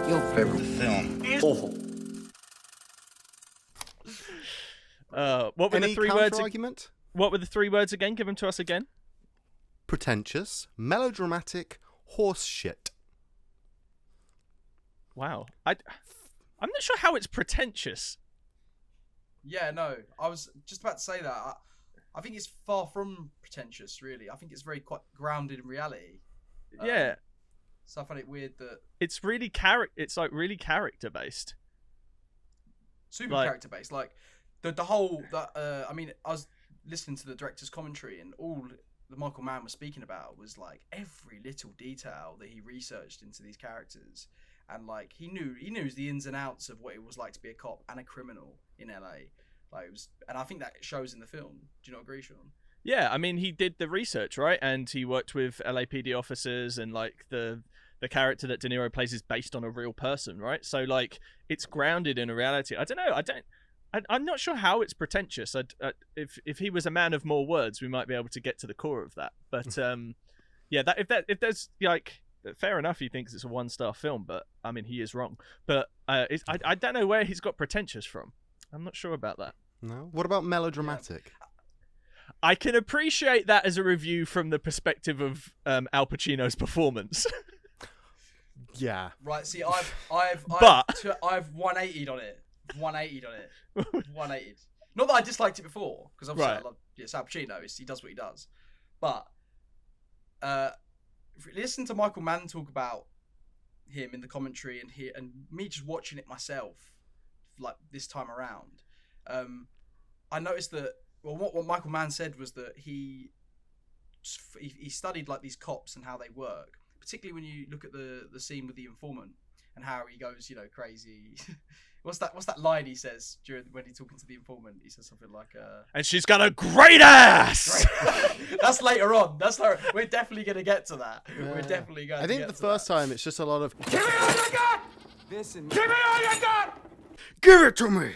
Your favorite film is awful. What were Any the three words? counter-argument? What were the three words again? Give them to us again. Pretentious, melodramatic, horse shit. Wow. I'm not sure how it's pretentious. Yeah, no, I was just about to say that. I think it's far from pretentious, really. I think it's very quite grounded in reality. Yeah. So I find it weird that It's really It's like really character based. super character based. Like the whole that I mean, I was listening to the director's commentary, and all that Michael Mann was speaking about was like every little detail that he researched into these characters, and like he knew the ins and outs of what it was like to be a cop and a criminal in LA. Like it was, and I think that shows in the film. Do you not agree, Sean? Yeah, I mean, he did the research, right? And he worked with LAPD officers, and like the character that De Niro plays is based on a real person, right? So like it's grounded in a reality. I don't know. I'm not sure how it's pretentious. If he was a man of more words, we might be able to get to the core of that. But yeah, if there's like, fair enough, he thinks it's a 1-star film, but I mean he is wrong. But I don't know where he's got pretentious from. I'm not sure about that. No. What about melodramatic? Yeah. I can appreciate that as a review from the perspective of Al Pacino's performance. Yeah. Right. See, I've 180'd on it. 180'd on it. 180'd. Not that I disliked it before, because obviously I love Al Pacino. He does what he does. But listen to Michael Mann talk about him in the commentary, and me just watching it myself, like this time around. I noticed that. Well, what Michael Mann said was that he studied like these cops and how they work. Particularly when you look at the scene with the informant and how he goes, crazy. What's that line he says when he's talking to the informant? He says something like, "And she's got a great ass." That's later on. We're definitely gonna get to that. Yeah. We're definitely going. I think the first time it's just a lot of Give me all you got! Listen. Give me all you got! Give it to me!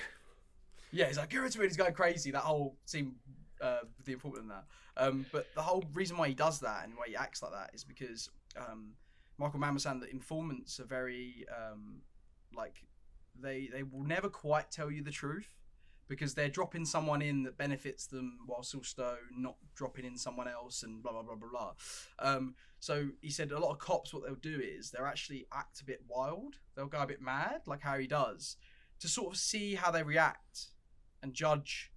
Yeah, he's like, give it to me. He's going crazy. That whole scene with the informant and that. But the whole reason why he does that and why he acts like that is because Michael Mann was saying that informants are very they will never quite tell you the truth because they're dropping someone in that benefits them whilst also not dropping in someone else and blah blah blah blah blah. So he said a lot of cops, what they'll do is they'll actually act a bit wild. They'll go a bit mad, like how he does, to sort of see how they react and judge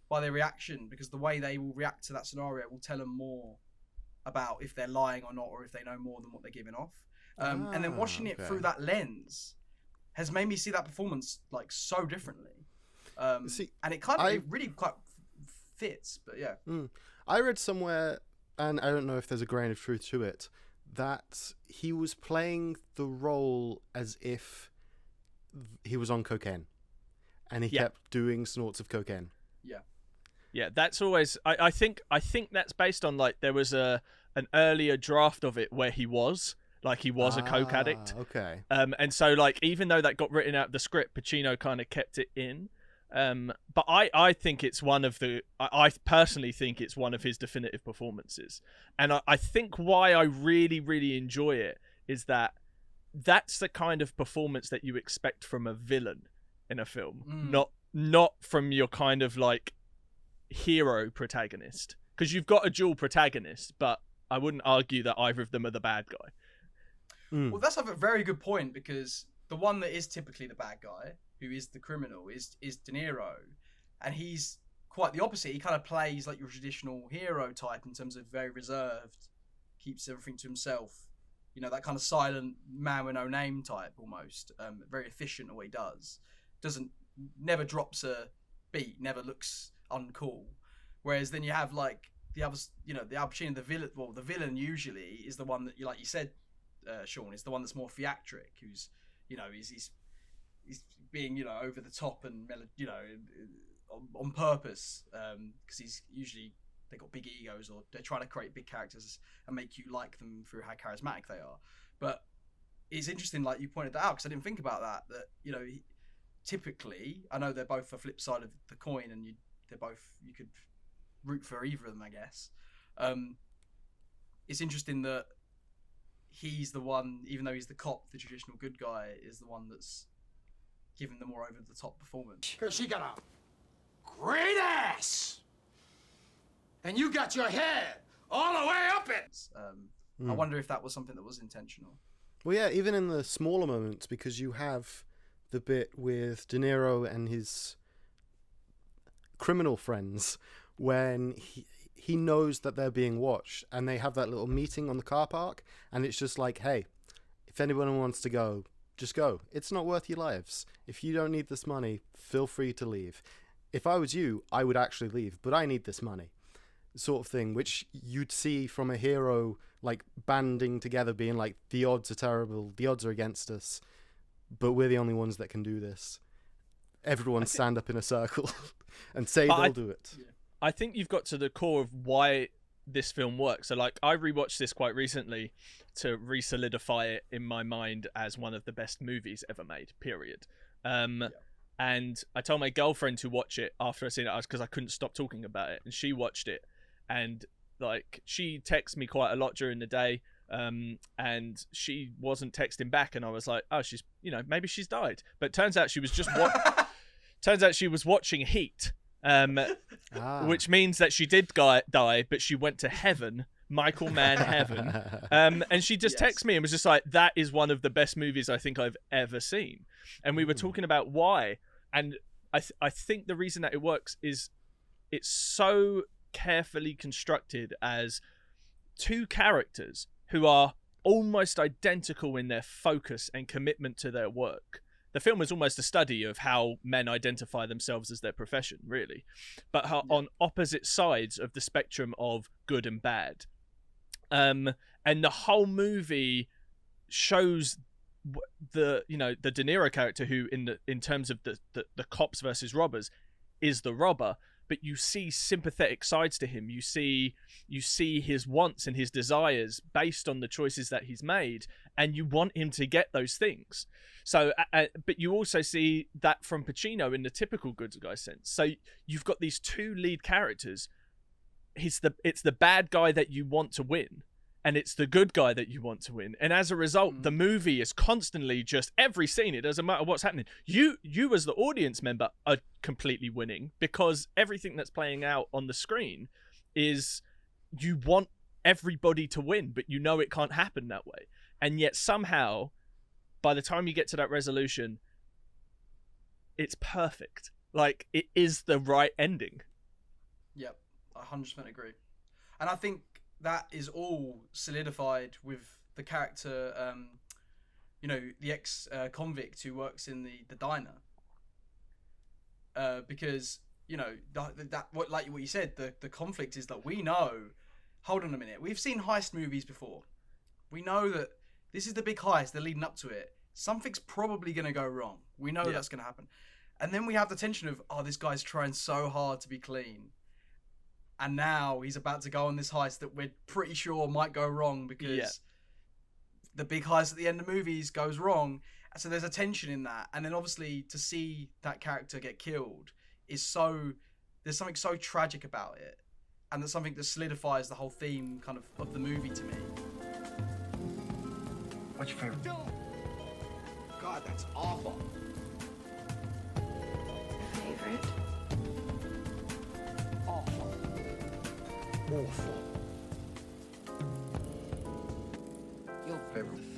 by their reaction, because the way they will react to that scenario will tell them more about if they're lying or not, or if they know more than what they're giving off. And then watching it through that lens has made me see that performance like so differently. And it it really quite fits, but yeah. I read somewhere, and I don't know if there's a grain of truth to it, that he was playing the role as if he was on cocaine, and he kept doing snorts of cocaine. Yeah, that's always. I think that's based on like there was an earlier draft of it where he was a coke addict. Okay. And so like even though that got written out of the script, Pacino kind of kept it in. But I think it's I personally think it's one of his definitive performances, and I think why I really really enjoy it is that that's the kind of performance that you expect from a villain in a film, not from your kind of like hero protagonist, because you've got a dual protagonist, but I wouldn't argue that either of them are the bad guy. Well, that's a very good point, because the one that is typically the bad guy, who is the criminal, is De Niro, and he's quite the opposite. He kind of plays like your traditional hero type in terms of very reserved, keeps everything to himself, that kind of silent man with no name type almost. Very efficient at what he does, never drops a beat, never looks uncool. Whereas then you have like the others, the Al Pacino, the villain. Well, the villain usually is the one that like you said, Sean, is the one that's more theatric, who's he's being over the top and on purpose, because he's usually, they got big egos, or they're trying to create big characters and make you like them through how charismatic they are. But it's interesting, like you pointed that out, because I didn't think about that typically, I know they're both the flip side of the coin, and you could root for either of them, I guess. It's interesting that he's the one, even though he's the cop, the traditional good guy, is the one that's giving the more over the top performance. Because she got a great ass. And you got your head all the way up it. I wonder if that was something that was intentional. Well, yeah, even in the smaller moments, because you have the bit with De Niro and his criminal friends when he knows that they're being watched, and they have that little meeting on the car park, and it's just like, hey, if anyone wants to go, just go. It's not worth your lives. If you don't need this money, feel free to leave. If I was you, I would actually leave, but I need this money. Sort of thing, which you'd see from a hero like banding together, being like, the odds are terrible, the odds are against us, but we're the only ones that can do this. Everyone stand up in a circle and say they'll do it. I think you've got to the core of why this film works. So, like, I rewatched this quite recently to re-solidify it in my mind as one of the best movies ever made, period. And I told my girlfriend to watch it after I seen it, because I couldn't stop talking about it, and she watched it. And like, she texts me quite a lot during the day, and she wasn't texting back, and I was like, oh, she's, maybe she's died. But turns out she was just watching Heat, which means that she did die, but she went to heaven, Michael Mann heaven. And she just texted me and was just like, that is one of the best movies I think I've ever seen. And we were talking about why, and I think the reason that it works is it's so carefully constructed as two characters who are almost identical in their focus and commitment to their work. The film is almost a study of how men identify themselves as their profession, really, but how on opposite sides of the spectrum of good and bad. And the whole movie shows the De Niro character, who in terms of the cops versus robbers is the robber, but you see sympathetic sides to him. You see his wants and his desires based on the choices that he's made, and you want him to get those things. So, but you also see that from Pacino in the typical good guy sense. So you've got these two lead characters. It's the bad guy that you want to win, and it's the good guy that you want to win. And as a result, the movie is constantly just, every scene, it doesn't matter what's happening, you as the audience member are completely winning, because everything that's playing out on the screen is, you want everybody to win, but you know it can't happen that way. And yet somehow, by the time you get to that resolution, it's perfect. Like, it is the right ending. Yep, I 100% agree. And I think that is all solidified with the character, the ex-convict who works in the diner. Because, what you said, the conflict is that we know, hold on a minute, we've seen heist movies before. We know that this is the big heist, they're leading up to it. Something's probably going to go wrong. We know that's going to happen. And then we have the tension of, oh, this guy's trying so hard to be clean. And now he's about to go on this heist that we're pretty sure might go wrong, because the big heist at the end of movies goes wrong. So there's a tension in that. And then obviously to see that character get killed there's something so tragic about it. And that's something that solidifies the whole theme kind of the movie to me. What's your favorite? God, that's awful. Favorite? Awful. Awful. Your favorite?